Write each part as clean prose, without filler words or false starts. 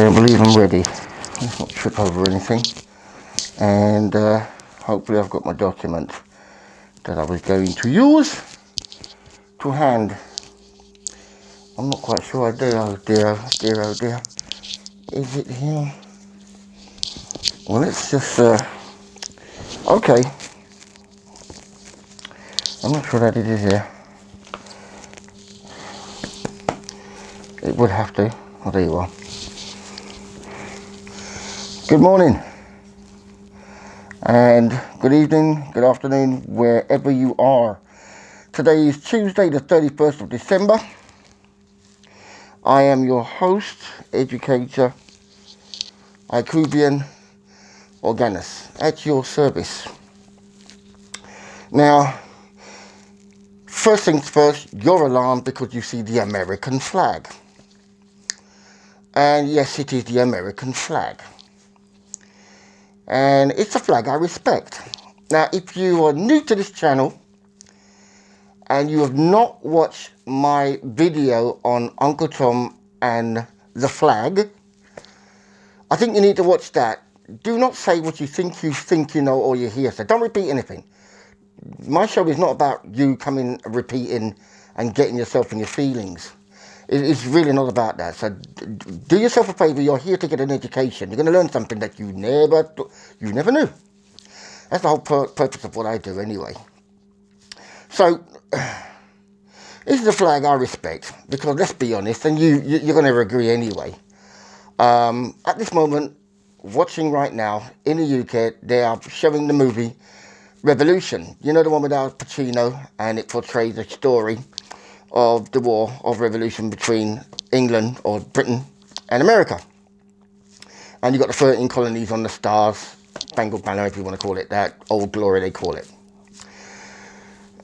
I believe I'm ready. Let's not trip over anything. And hopefully I've got my document that I was going to use to hand. I'm not quite sure I do. Oh dear, oh dear, oh dear. Is it here? Well, let's just, okay. I'm not sure that it is here. It would have to. Oh, there you are. Good morning. And good evening, good afternoon, wherever you are. Today is Tuesday, the 31st of December. I am your host, educator, Ikubian Organis, at your service. Now, first things first, you're alarmed because you see the American flag. And yes, it is the American flag. And it's a flag I respect. Now, if you are new to this channel and you have not watched my video on Uncle Tom and the flag, I think you need to watch that. Do not say what you think you know or you hear. So don't repeat anything. My show is not about you coming, repeating and getting yourself in your feelings. It's really not about that. So do yourself a favour. You're here to get an education. You're going to learn something that you never knew. That's the whole purpose of what I do anyway. So this is a flag I respect because let's be honest, and you're going to agree anyway. At this moment, watching right now in the UK, they are showing the movie Revolution. You know, the one with Al Pacino, and it portrays a story of the war of revolution between England or Britain and America. And you've got the 13 colonies on the stars, Spangled Banner, if you want to call it that, Old Glory they call it.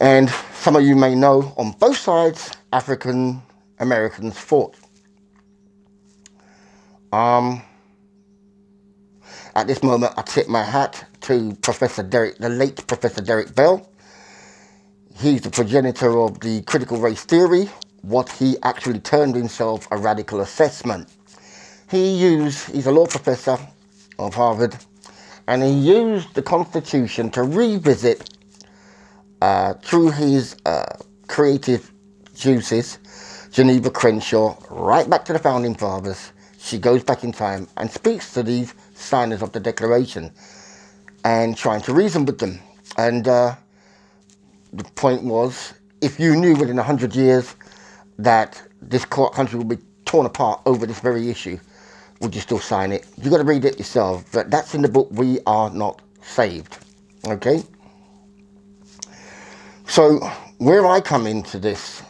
And some of you may know, on both sides, African Americans fought. At this moment, I tip my hat to Professor Derek, the late Professor Derek Bell. He's the progenitor of the critical race theory, what he actually termed himself a radical assessment. He's a law professor of Harvard, and he used the Constitution to revisit, through his creative juices, Geneva Crenshaw, right back to the Founding Fathers. She goes back in time and speaks to these signers of the Declaration and trying to reason with them. And the point was, if you knew within 100 years that this country would be torn apart over this very issue, would you still sign it? You've got to read it yourself. But that's in the book, We Are Not Saved. Okay? So, where I come into this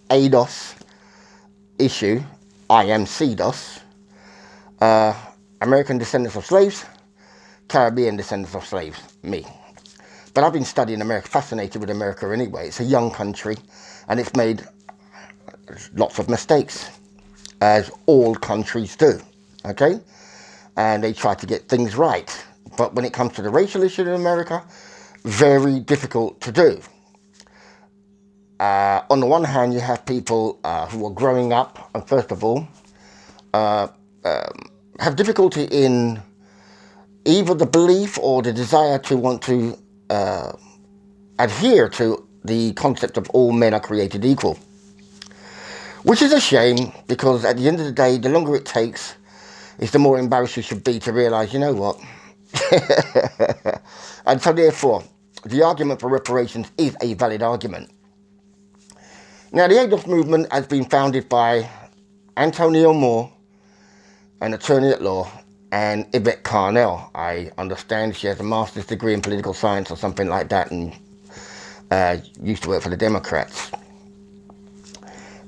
ADOS issue, I am CDOS, American descendants of slaves, Caribbean descendants of slaves, me. But I've been studying America, fascinated with America anyway. It's a young country, and it's made lots of mistakes, as all countries do, okay? And they try to get things right. But when it comes to the racial issue in America, very difficult to do. On the one hand, you have people who are growing up, and first of all, have difficulty in either the belief or the desire to want to adhere to the concept of all men are created equal. Which is a shame, because at the end of the day, the longer it takes, is the more embarrassed you should be to realise, you know what? And so therefore, the argument for reparations is a valid argument. Now, the ADOS movement has been founded by Antonio Moore, an attorney at law, and Yvette. I understand she has a master's degree in political science or something like that, and used to work for the Democrats.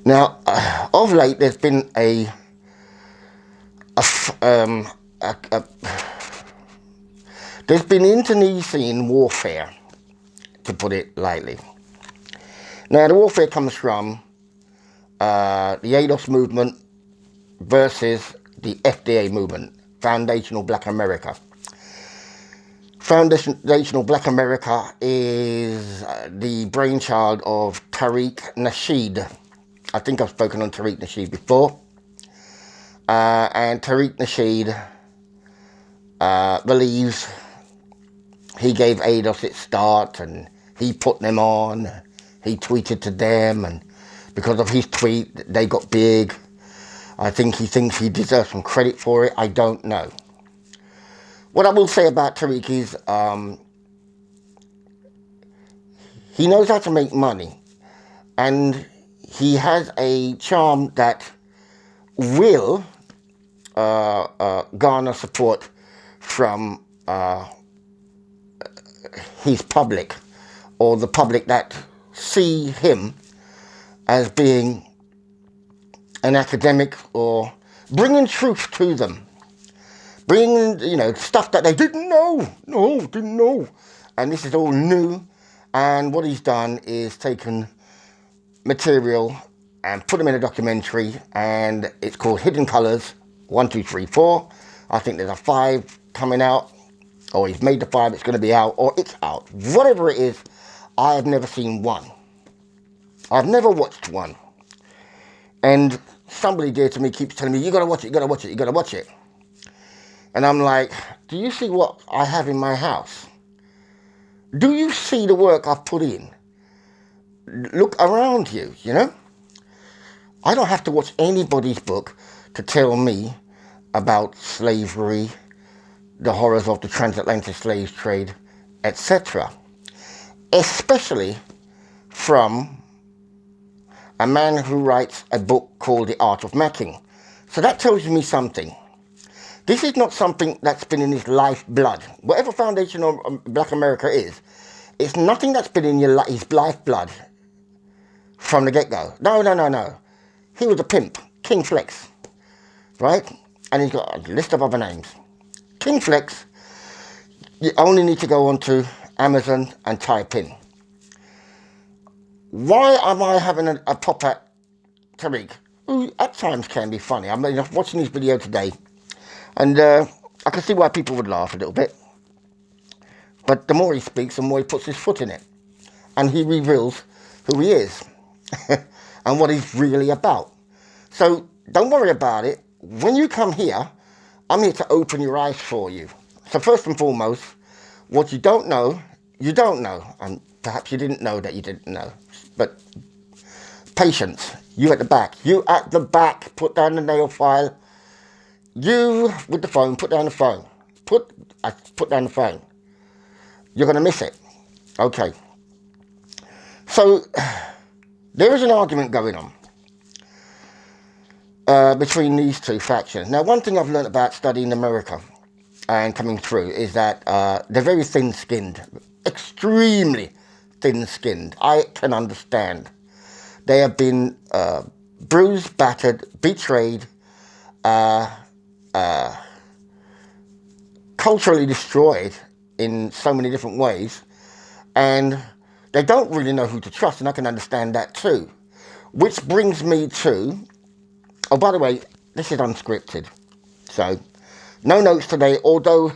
Now, of late, there's been there's been internecine warfare, to put it lightly. Now, the warfare comes from the ADOS movement versus the FDA movement, Foundational Black America. Foundational Black America is the brainchild of Tariq Nasheed. I think I've spoken on Tariq Nasheed before. And Tariq Nasheed believes he gave ADOS its start and he put them on. He tweeted to them, and because of his tweet, they got big. I think he thinks he deserves some credit for it. I don't know. What I will say about Tariq is he knows how to make money, and he has a charm that will garner support from his public, or the public that see him as being an academic or bringing truth to them, bringing, stuff that they didn't know. And this is all new. And what he's done is taken material and put them in a documentary, and it's called Hidden Colors 1, 2, 3, 4. I think there's a 5 coming out, or he's made the 5, it's going to be out, or it's out. Whatever it is, I have never seen one. I've never watched one. And somebody dear to me keeps telling me, you got to watch it. And I'm like, do you see what I have in my house? Do you see the work I've put in? Look around you, I don't have to watch anybody's book to tell me about slavery, the horrors of the transatlantic slave trade, etc. Especially from a man who writes a book called The Art of Macking. So that tells me something. This is not something that's been in his lifeblood. Whatever foundation of Black America is, it's nothing that's been in his lifeblood from the get-go. No. He was a pimp, King Flex, right? And he's got a list of other names. King Flex, you only need to go onto Amazon and type in. Why am I having a pop at Tariq, who at times can be funny? I'm watching his video today, and I can see why people would laugh a little bit. But the more he speaks, the more he puts his foot in it. And he reveals who he is and what he's really about. So don't worry about it. When you come here, I'm here to open your eyes for you. So first and foremost, what you don't know, you don't know. And perhaps you didn't know that you didn't know. But patience. You at the back. Put down the nail file. You with the phone, put down the phone. Put down the phone. You're going to miss it. Okay. So there is an argument going on between these two factions. Now, one thing I've learned about studying America and coming through is that they're very thin-skinned, extremely thin-skinned. I can understand. They have been bruised, battered, betrayed, culturally destroyed in so many different ways, and they don't really know who to trust, and I can understand that too. Which brings me to, oh, by the way, this is unscripted, so no notes today, although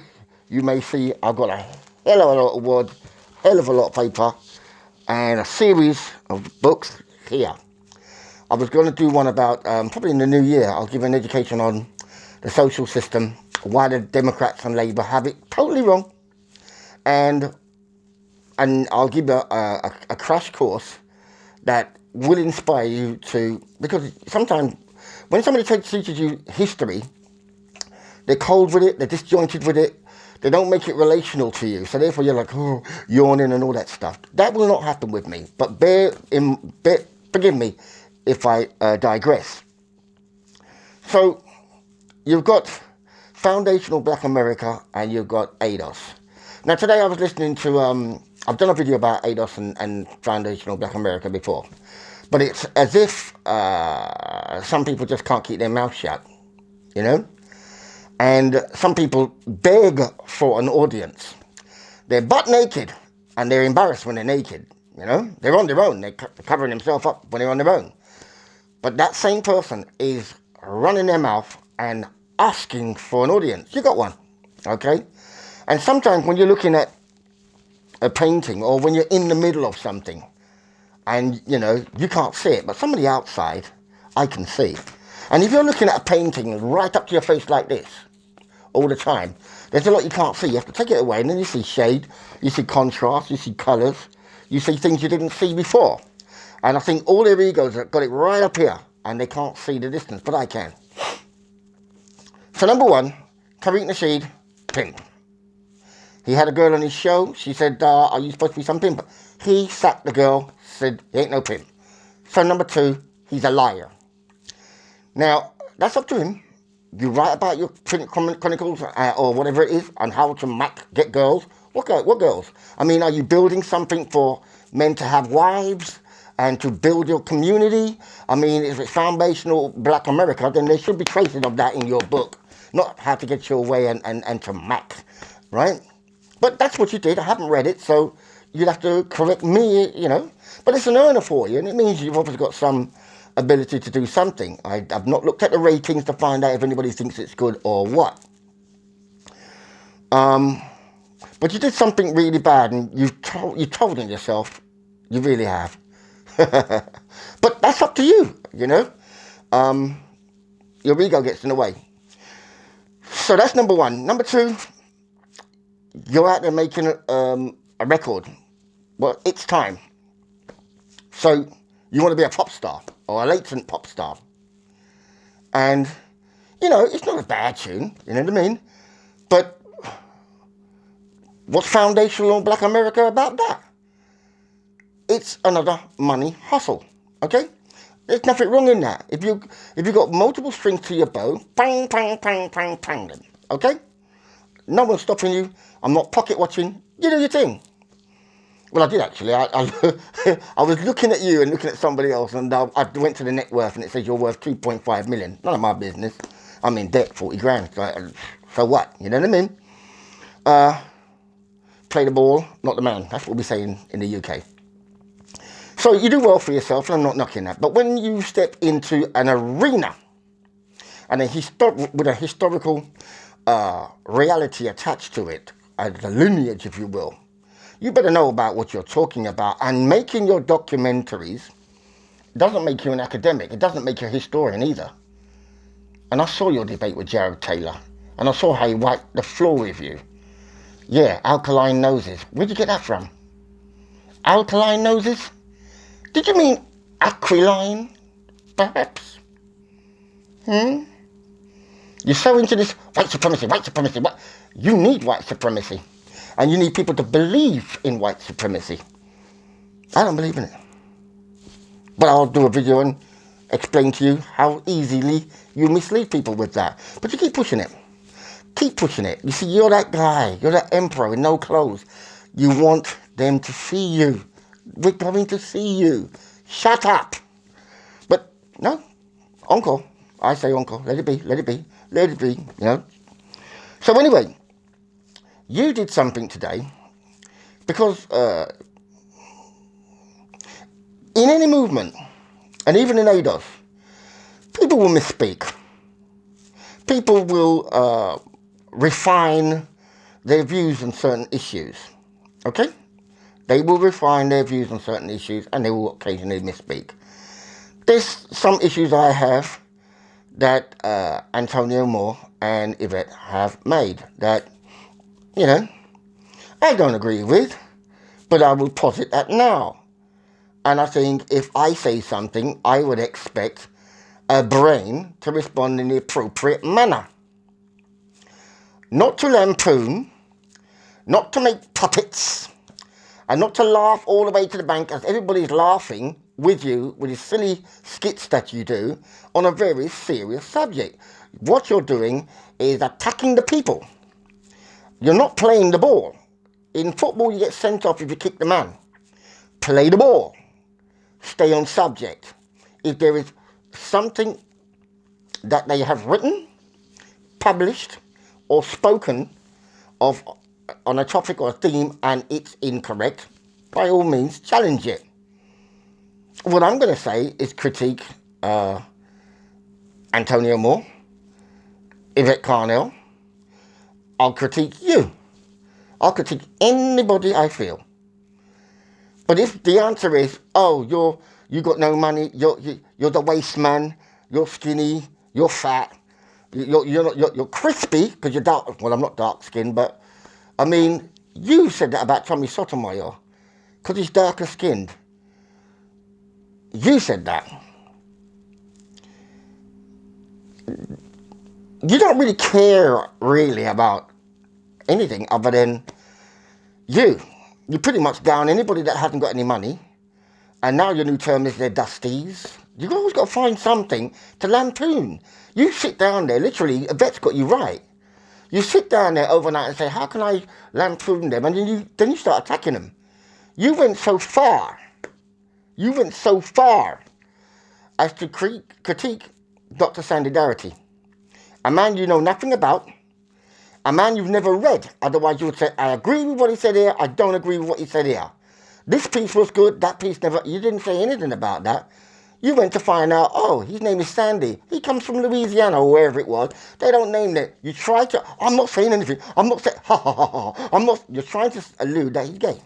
you may see I've got a hell of a lot of words, hell of a lot of paper, and a series of books here. I was going to do one about, probably in the new year, I'll give an education on the social system, why the Democrats and Labour have it totally wrong, and I'll give a crash course that will inspire you to, because sometimes when somebody teaches you history, they're cold with it, they're disjointed with it, they don't make it relational to you, so therefore you're like, oh, yawning and all that stuff. That will not happen with me, but forgive me if I digress. So you've got Foundational Black America and you've got ADOS. Now today I was listening to, I've done a video about ADOS and Foundational Black America before, but it's as if some people just can't keep their mouth shut, and some people beg for an audience. They're butt naked and they're embarrassed when they're naked, they're on their own, they're covering themselves up when they're on their own. But that same person is running their mouth and asking for an audience. You got one, okay? And sometimes when you're looking at a painting or when you're in the middle of something and, you can't see it, but somebody outside, I can see. And if you're looking at a painting right up to your face like this all the time, there's a lot you can't see. You have to take it away, and then you see shade, you see contrast, you see colours, you see things you didn't see before. And I think all their egos have got it right up here, and they can't see the distance, but I can. So number one, Tariq Nasheed, pimp. He had a girl on his show. She said, are you supposed to be some pimp? He sacked the girl, said, he ain't no pimp. So number two, he's a liar. Now, that's up to him. You write about your chronicles or whatever it is on how to get girls. What girls? I mean, are you building something for men to have wives and to build your community? I mean, if it's foundational Black America, then there should be traces of that in your book. Not how to get your way and to mac, right? But that's what you did. I haven't read it, so you'd have to correct me, you know. But it's an earner for you, and it means you've obviously got some ability to do something. I've not looked at the ratings to find out if anybody thinks it's good or what. But you did something really bad, and you told on yourself. You really have. But that's up to you, you know. Your ego gets in the way. So that's number one. Number two, you're out there making a record. Well, it's time. So you want to be a pop star or a latent pop star. And, you know, it's not a bad tune, you know what I mean? But what's foundational Black America about that? It's another money hustle, okay? There's nothing wrong in that. If you got multiple strings to your bow, bang, bang, bang, bang, bang them, okay? No one's stopping you. I'm not pocket watching. You do your thing. Well, I did actually. I was looking at you and looking at somebody else, and I went to the net worth, and it says you're worth 2.5 million. None of my business. I'm in debt, 40 grand. So what? You know what I mean? Play the ball, not the man. That's what we say in the UK. So you do well for yourself, and I'm not knocking that. But when you step into an arena and with a historical reality attached to it, the lineage, if you will, you better know about what you're talking about. And making your documentaries doesn't make you an academic. It doesn't make you a historian either. And I saw your debate with Jared Taylor, and I saw how he wiped the floor with you. Yeah, alkaline noses. Where'd you get that from? Alkaline noses? Did you mean aquiline, perhaps? You're so into this white supremacy. What? You need white supremacy. And you need people to believe in white supremacy. I don't believe in it. But I'll do a video and explain to you how easily you mislead people with that. But you keep pushing it. Keep pushing it. You see, you're that guy. You're that emperor with no clothes. You want them to see you. We're coming to see you. Shut up. But no, uncle. I say uncle. Let it be. Let it be. Let it be. You know. So anyway, you did something today because in any movement, and even in ADOS, people will misspeak. People will refine their views on certain issues. Okay? They will refine their views on certain issues, and they will occasionally misspeak. There's some issues I have that Antonio Moore and Yvette have made that, you know, I don't agree with, but I will posit that now. And I think if I say something, I would expect a brain to respond in the appropriate manner. Not to lampoon, not to make puppets, and not to laugh all the way to the bank as everybody's laughing with you with these silly skits that you do on a very serious subject. What you're doing is attacking the people. You're not playing the ball. In football, you get sent off if you kick the man. Play the ball. Stay on subject. If there is something that they have written, published, or spoken of on a topic or a theme and it's incorrect, by all means challenge it. What I'm going to say is critique Antonio Moore, Yvette Carnell. I'll critique you. I'll critique anybody I feel. But if the answer is, oh, you got no money, you're the waste man, you're skinny, you're fat, you're crispy because you're dark. Well, I'm not dark skinned, but I mean, you said that about Tommy Sotomayor because he's darker skinned. You said that. You don't really care really about anything other than you. You pretty much down anybody that hasn't got any money. And now your new term is they're dusties. You've always got to find something to lampoon. You sit down there, literally, Yvette's got you right. You sit down there overnight and say, how can I lampoon them? And then you start attacking them. You went so far as to critique Dr. Sandy Darity, a man you know nothing about, a man you've never read. Otherwise you would say, I agree with what he said here, I don't agree with what he said here. This piece was good, that piece never, you didn't say anything about that. You went to find out, oh, his name is Sandy. He comes from Louisiana or wherever it was. They don't name it. You try to, I'm not saying anything. I'm not saying, ha ha ha ha. I'm not, you're trying to allude that he's gay.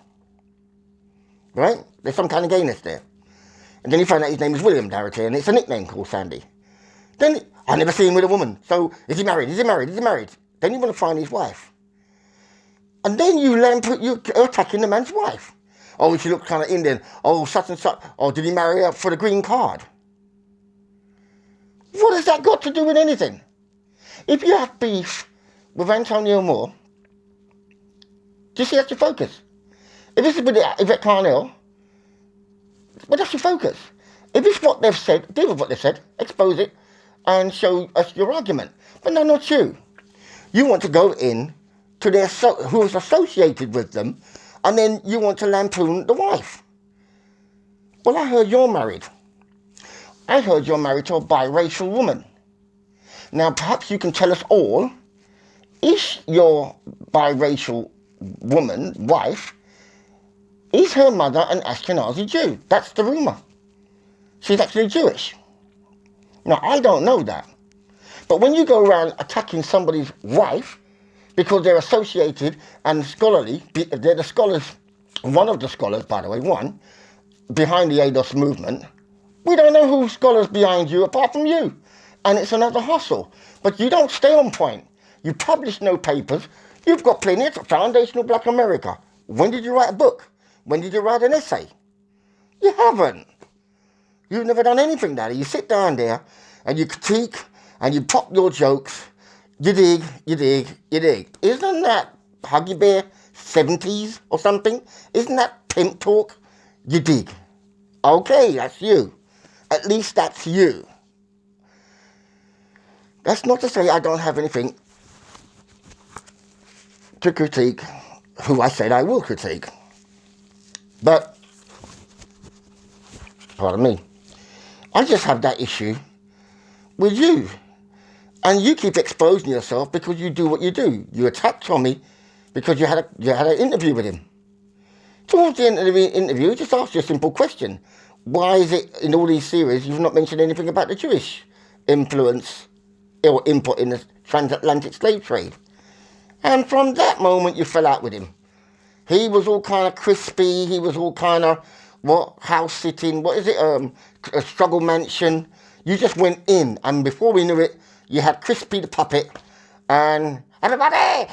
Right? There's some kind of gayness there. And then you find out his name is William Darity and it's a nickname called Sandy. Then, I never seen him with a woman. So, is he married? Is he married? Is he married? Then you want to find his wife. And then you're attacking the man's wife. Oh, she looked kind of Indian. Oh, such and such. Oh, did he marry her for the green card? What has that got to do with anything? If you have beef with Antonio Moore, do you see that's your focus? If it's with Yvette Carnell, well, that's your focus. If it's what they've said, deal with what they've said, expose it, and show us your argument. But no, not you. You want to go in to their who's associated with them, and then you want to lampoon the wife. Well, I heard you're married. I heard you're married to a biracial woman. Now, perhaps you can tell us all, is your biracial woman, wife, is her mother an Ashkenazi Jew? That's the rumour. She's actually Jewish. Now, I don't know that. But when you go around attacking somebody's wife, because they're associated and scholarly, they're the scholars, one of the scholars, by the way, one, behind the ADOS movement. We don't know who's scholars behind you apart from you. And it's another hustle. But you don't stay on point. You publish no papers. You've got plenty of Foundational Black America. When did you write a book? When did you write an essay? You haven't. You've never done anything, Daddy. You sit down there and you critique and you pop your jokes. You dig, you dig, you dig. Isn't that Huggy Bear 70s or something? Isn't that pimp talk? You dig. Okay, that's you. At least that's you. That's not to say I don't have anything to critique who I said I will critique. But, pardon me, I just have that issue with you. And you keep exposing yourself because you do what you do. You attack Tommy because you had an interview with him. Towards the end of the interview, just ask you a simple question. Why is it in all these series you've not mentioned anything about the Jewish influence or input in the transatlantic slave trade? And from that moment you fell out with him. He was all kind of crispy, he was all kind of, house sitting, a struggle mansion. You just went in, and before we knew it, you had Crispy the puppet, and everybody.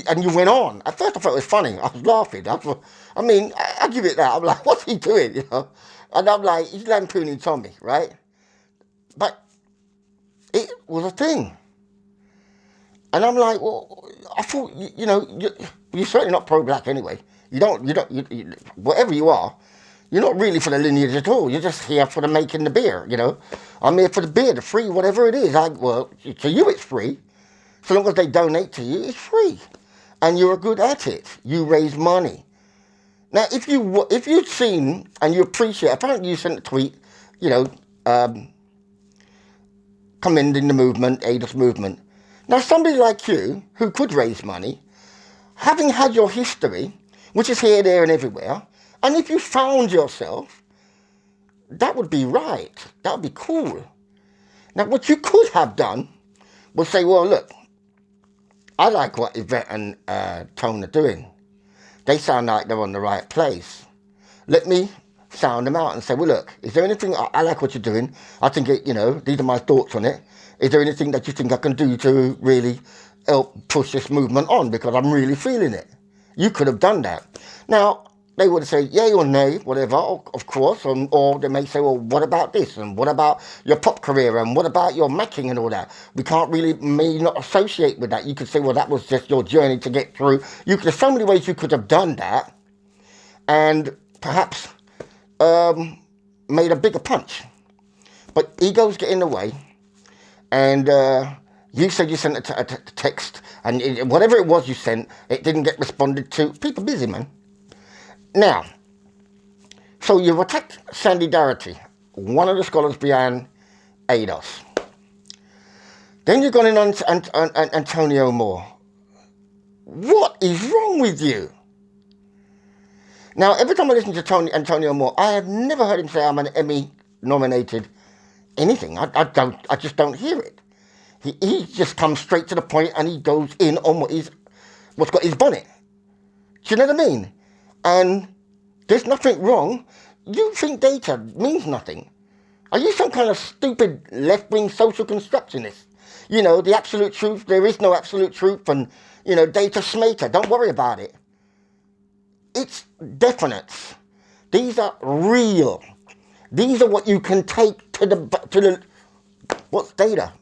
And you went on. At first I thought it was funny. I was laughing. I give it that. I'm like, what's he doing? You know? And I'm like, he's lampooning Tommy, right? But it was a thing. And I'm like, well, I thought, you're certainly not pro-black anyway. Whatever you are, you're not really for the lineage at all. You're just here for the making the beer, you know. I'm here for the beer, the free, whatever it is. To you it's free. So long as they donate to you, it's free. And you're good at it. You raise money. Now, if you'd seen and you appreciate, apparently you sent a tweet, commending the movement, ADOS movement. Now, somebody like you, who could raise money, having had your history, which is here, there, and everywhere, and if you found yourself, that would be right. That would be cool. Now, what you could have done was say, well, look, I like what Yvette and Tone are doing. They sound like they're on the right place. Let me sound them out and say, well, look, is there anything, I like what you're doing. I think, these are my thoughts on it. Is there anything that you think I can do to really help push this movement on? Because I'm really feeling it. You could have done that. Now, they would say, yay or nay, whatever, of course, or they may say, well, what about this? And what about your pop career? And what about your macking and all that? We can't really, may not associate with that. You could say, well, that was just your journey to get through. There's so many ways you could have done that and perhaps made a bigger punch. But egos get in the way. And you said you sent a text, and whatever it was you sent, it didn't get responded to. People busy, man. Now, so you've attacked Sandy Darity, one of the scholars behind ADOS. Then you've gone in on Antonio Moore. What is wrong with you? Now, every time I listen to Antonio Moore, I have never heard him say I'm an Emmy-nominated anything. I just don't hear it. He just comes straight to the point and he goes in on what's got his bonnet. Do you know what I mean? And there's nothing wrong. You think data means nothing. Are you some kind of stupid left-wing social constructionist? The absolute truth, there is no absolute truth, and, data schmater, don't worry about it. It's definites. These are real. These are what you can take to the what's data?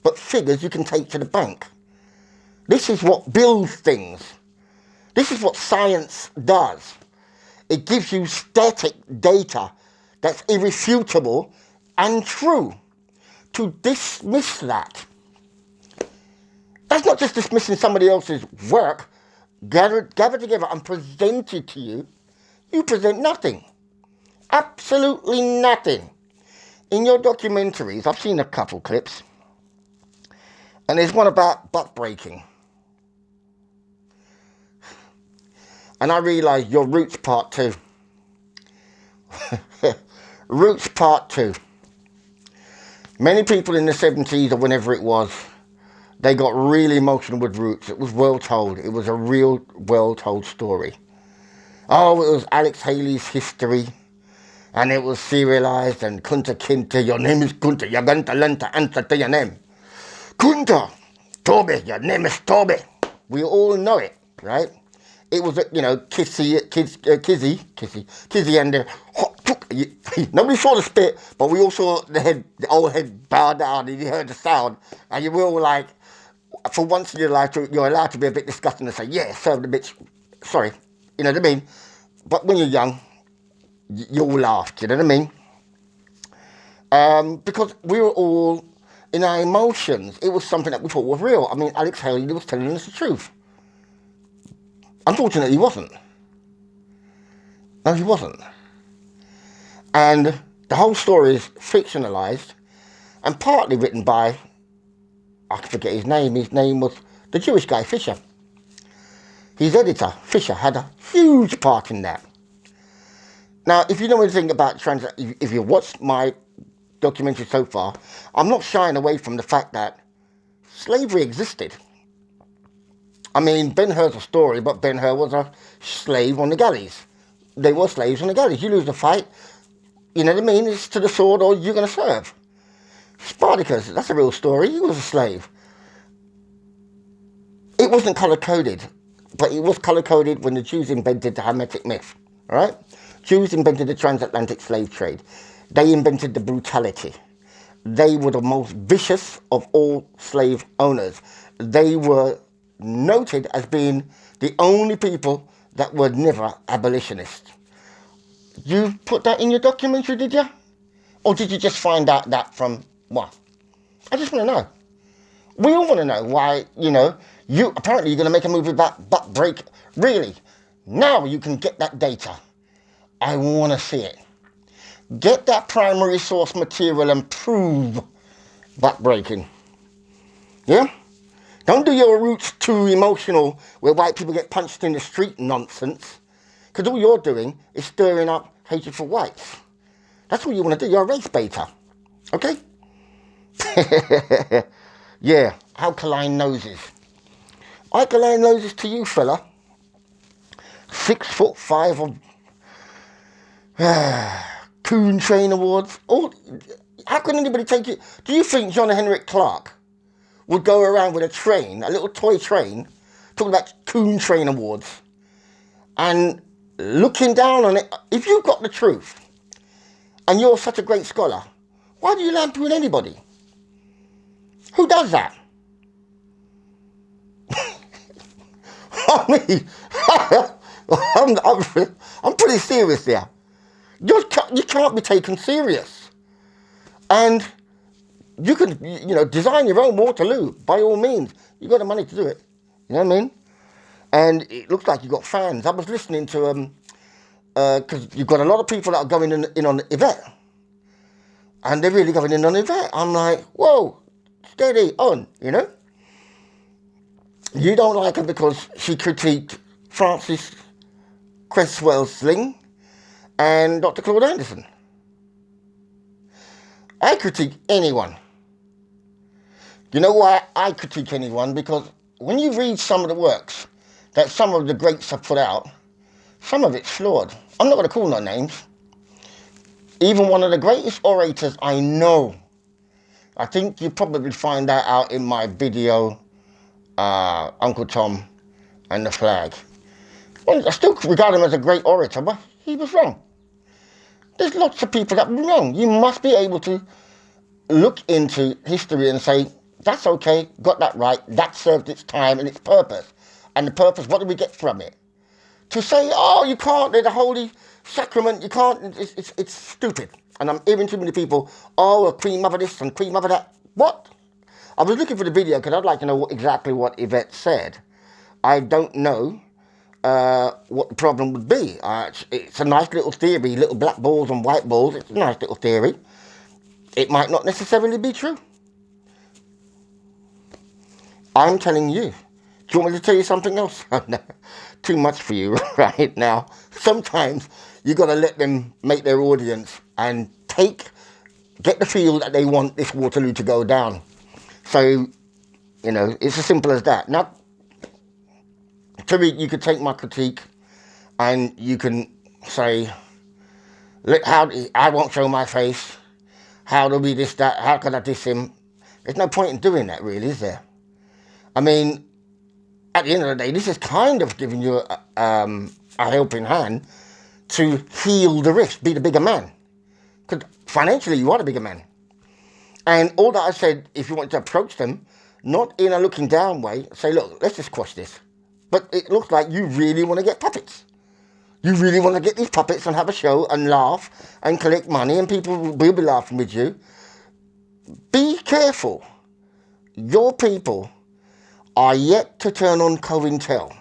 But figures you can take to the bank. This is what builds things. This is what science does. It gives you static data that's irrefutable and true. To dismiss that's not just dismissing somebody else's work, gathered together and presented to you. You present nothing. Absolutely nothing. In your documentaries, I've seen a couple clips, and there's one about butt breaking. And I realised your Roots Part 2. Roots Part 2. Many people in the 70s or whenever it was, they got really emotional with Roots. It was well told. It was a real well told story. Oh, it was Alex Haley's history. And it was serialised, and Kunta Kinte, your name is Kunta, you're going to learn to answer to your name. Kunta, Toby, your name is Toby. We all know it, right? It was, Kizzy and nobody saw the spit, but we all saw the old head bow down, and you heard the sound, and you were all like, for once in your life, you're allowed to be a bit disgusting and say, yeah, serve the bitch, sorry, you know what I mean? But when you're young, you all laughed, you know what I mean? Because we were all in our emotions. It was something that we thought was real. I mean, Alex Haley was telling us the truth. Unfortunately, he wasn't. No, he wasn't. And the whole story is fictionalised and partly written by, I forget his name. His name was the Jewish guy, Fisher. His editor, Fisher, had a huge part in that. Now, if you know anything about if you watched my documentary so far, I'm not shying away from the fact that slavery existed. I mean, Ben-Hur's a story, but Ben-Hur was a slave on the galleys. They were slaves on the galleys. You lose the fight, you know what I mean? It's to the sword or you're going to serve. Spartacus, that's a real story. He was a slave. It wasn't colour-coded, but it was colour-coded when the Jews invented the Hamitic myth, all right? Jews invented the transatlantic slave trade. They invented the brutality. They were the most vicious of all slave owners. They were noted as being the only people that were never abolitionists. You put that in your documentary, did you? Or did you just find out that from what? I just want to know. We all want to know why, apparently you're going to make a movie about butt break. Really? Now you can get that data. I want to see it. Get that primary source material and prove butt breaking. Yeah? Don't do your Roots too emotional where white people get punched in the street nonsense. Because all you're doing is stirring up hatred for whites. That's all you want to do. You're a race baiter. Okay? Yeah, alkaline noses. Alkaline noses to you, fella. 6'5" of Coon Train Awards. How can anybody take it? Do you think John Henrik Clark would go around with a train, a little toy train, talking about Coon Train Awards, and looking down on it? If you've got the truth, and you're such a great scholar, why do you lampoon anybody? Who does that? I mean, I'm pretty serious there. You can't be taken serious. And you can, design your own Waterloo, by all means. You've got the money to do it. You know what I mean? And it looks like you've got fans. I was listening to, because you've got a lot of people that are going in on Yvette. And they're really going in on Yvette. I'm like, whoa, steady, on, You don't like her because she critiqued Francis Cresswell's Sling and Dr. Claude Anderson. I critique anyone. You know why I critique anyone? Because when you read some of the works that some of the greats have put out, some of it's flawed. I'm not going to call no names. Even one of the greatest orators I know, I think you probably find that out in my video, Uncle Tom and the Flag. Well, I still regard him as a great orator, but he was wrong. There's lots of people that were wrong. You must be able to look into history and say, that's okay, got that right, that served its time and its purpose. And the purpose, what do we get from it? To say, oh, you can't, they're the holy sacrament, you can't, it's stupid. And I'm hearing too many people, oh, a Queen Mother this and Queen Mother that. What? I was looking for the video because I'd like to know exactly what Yvette said. I don't know what the problem would be. It's a nice little theory, little black balls and white balls. It's a nice little theory. It might not necessarily be true. I'm telling you. Do you want me to tell you something else? No, too much for you right now. Sometimes you got to let them make their audience and get the feel that they want this Waterloo to go down. So, it's as simple as that. Now, Tariq, you could take my critique and you can say, I won't show my face. How do we this, that? How can I diss him? There's no point in doing that, really, is there? I mean, at the end of the day, this is kind of giving you a helping hand to heal the risk, be the bigger man. Because financially, you are the bigger man. And all that I said, if you want to approach them, not in a looking down way, say, look, let's just quash this. But it looks like you really want to get puppets. You really want to get these puppets and have a show and laugh and collect money and people will be laughing with you. Be careful. Your people are yet to turn on COINTEL.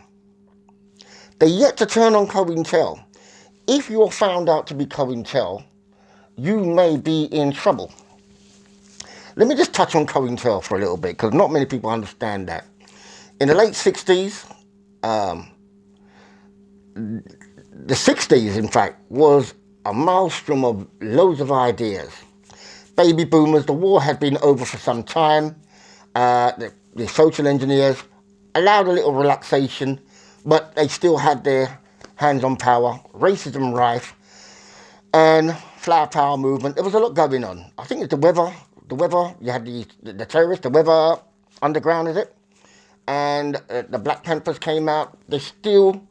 They're yet to turn on COINTEL. If you're found out to be COINTEL, you may be in trouble. Let me just touch on COINTEL for a little bit, because not many people understand that. In the late 60s, the 60s, in fact, was a maelstrom of loads of ideas. Baby boomers, the war had been over for some time. The social engineers allowed a little relaxation, but they still had their hands on power. Racism rife and flower power movement. There was a lot going on. I think it's the weather. You had the terrorists, the weather underground, is it? And the Black Panthers came out. They still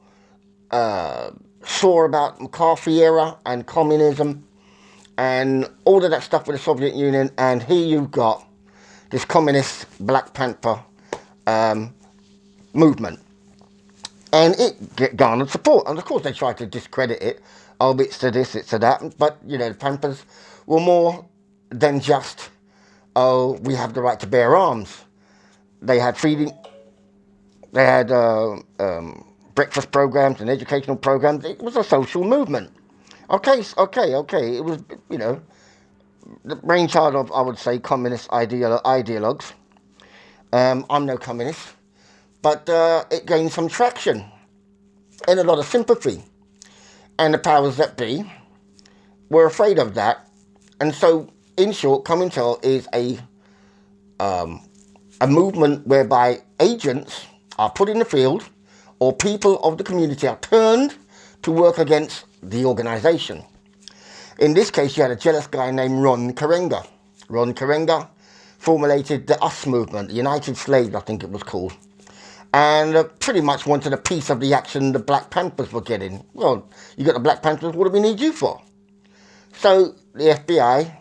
saw about McCarthy era and communism and all of that stuff with the Soviet Union. And here you've got this communist Black Panther movement. And it garnered support. And of course they tried to discredit it. Oh, it's to this, it's to that. But, the Panthers were more than just, oh, we have the right to bear arms. They had feeding, they had breakfast programs and educational programs. It was a social movement. Okay. It was, the brainchild of, I would say, communist ideologues. I'm no communist. But it gained some traction and a lot of sympathy. And the powers that be were afraid of that. And so, in short, COINTEL is a movement whereby agents are put in the field or people of the community are turned to work against the organisation. In this case, you had a jealous guy named Ron Karenga. Ron Karenga formulated the US movement, the United Slaves, I think it was called, and pretty much wanted a piece of the action the Black Panthers were getting. Well, you got the Black Panthers, what do we need you for? So the FBI